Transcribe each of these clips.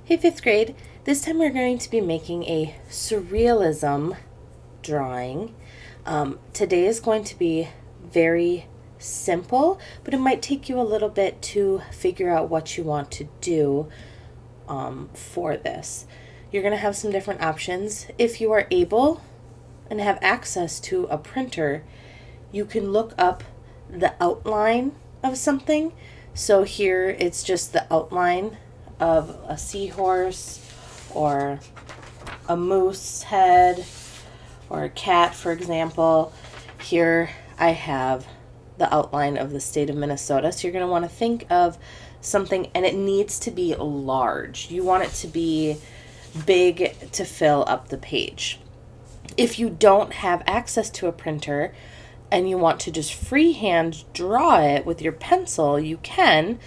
Hey, fifth grade. This time we're going to be making a surrealism drawing. Today is going to be very simple, but it might take you a little bit to figure out what you want to do for this. You're going to have some different options. If you are able and have access to a printer, you can look up the outline of something. So here it's just the outline of a seahorse or a moose head or a cat, for example. Here I have the outline of the state of Minnesota. So you're going to want to think of something, and it needs to be large. You want it to be big to fill up the page. If you don't have access to a printer and you want to just freehand draw it with your pencil, you can.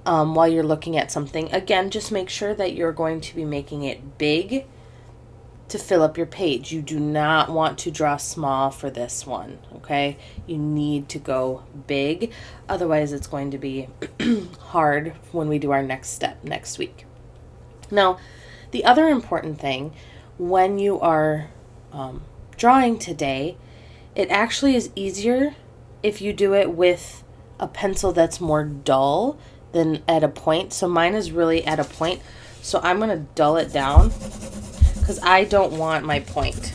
While you're looking at something. Again, just make sure that you're going to be making it big to fill up your page. You do not want to draw small for this one, okay? You need to go big. Otherwise, it's going to be hard when we do our next step next week. Now, the other important thing when you are drawing today, it actually is easier if you do it with a pencil that's more dull than at a point. So mine is really at a point. So I'm going to dull it down because I don't want my point.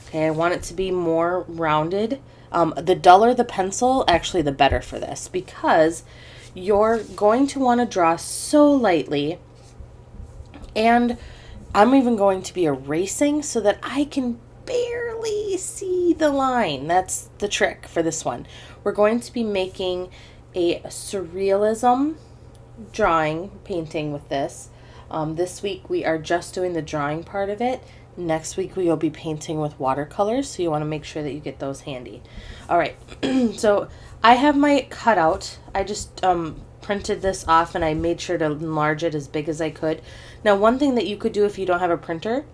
Okay, I want it to be more rounded. The duller the pencil, actually the better for this, because you're going to want to draw so lightly, and I'm even going to be erasing so that I can barely see the line. That's the trick for this one. We're going to be making a surrealism drawing, painting with this. This week we are just doing the drawing part of it. Next week we will be painting with watercolors, so you want to make sure that you get those handy. All right, so I have my cutout. I just printed this off and I made sure to enlarge it as big as I could. Now, one thing that you could do if you don't have a printer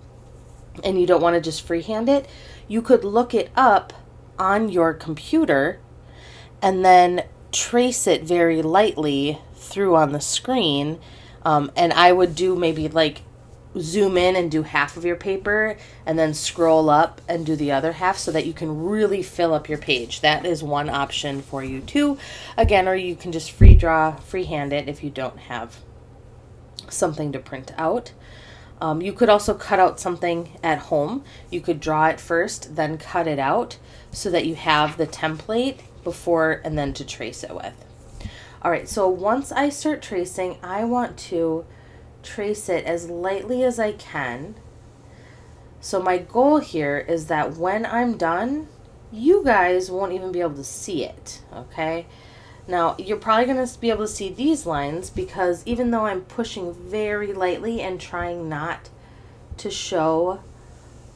and you don't want to just freehand it, you could look it up on your computer and then trace it very lightly through on the screen. And I would do maybe like zoom in and do half of your paper and then scroll up and do the other half so that you can really fill up your page. That is one option for you too. Again, or you can just freehand it if you don't have something to print out. You could also cut out something at home. You could draw it first, then cut it out so that you have the template before and then to trace it with. All right, so once I start tracing, I want to trace it as lightly as I can. So my goal here is that when I'm done, you guys won't even be able to see it, okay? Now, you're probably going to be able to see these lines because even though I'm pushing very lightly and trying not to show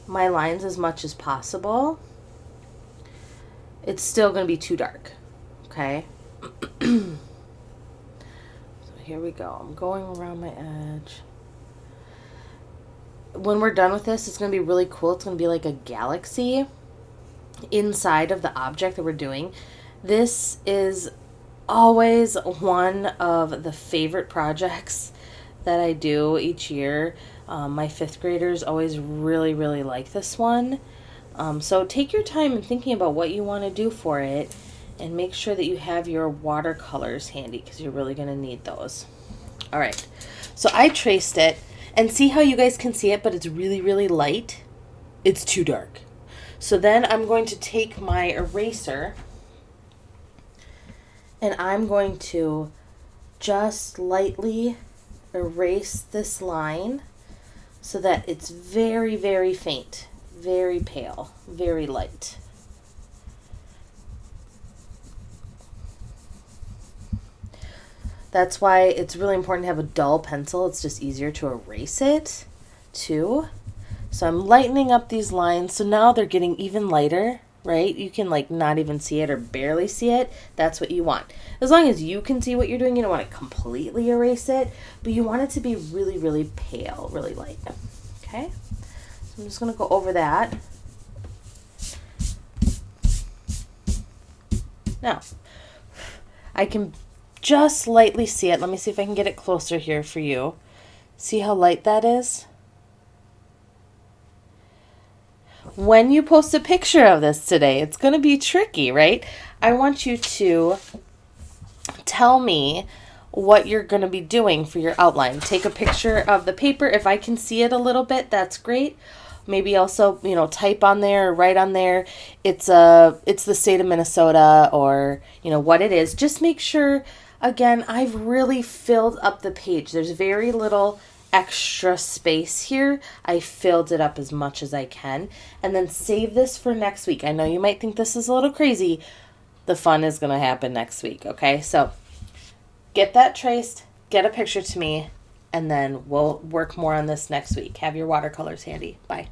my lines as much as possible, it's still going to be too dark, okay? So here we go. I'm going around my edge. When we're done with this, it's going to be really cool. It's going to be like a galaxy inside of the object that we're doing. This is always one of the favorite projects that I do each year. My fifth graders always really, really like this one. So take your time in thinking about what you want to do for it and make sure that you have your watercolors handy because you're really going to need those. All right, so I traced it, and see how you guys can see it, but it's really, really light. It's too dark. So then I'm going to take my eraser and I'm going to just lightly erase this line so that it's very, very faint, very pale, very light. That's why it's really important to have a dull pencil. It's just easier to erase it too. So I'm lightening up these lines. So now they're getting even lighter, right? You can like not even see it or barely see it. That's what you want. As long as you can see what you're doing, you don't want to completely erase it, but you want it to be really, really pale, really light. Okay? So I'm just going to go over that. Now, I can just lightly see it. Let me see if I can get it closer here for you. See how light that is? When you post a picture of this today, it's going to be tricky, right? I want you to tell me what you're going to be doing for your outline. Take a picture of the paper. If I can see it a little bit, that's great. Maybe also, type on there or write on there, it's the state of Minnesota, or, what it is. Just make sure, again, I've really filled up the page. There's very little extra space here. I filled it up as much as I can. And then save this for next week. I know you might think this is a little crazy. The fun is going to happen next week, okay? So get that traced, get a picture to me, and then we'll work more on this next week. Have your watercolors handy. Bye.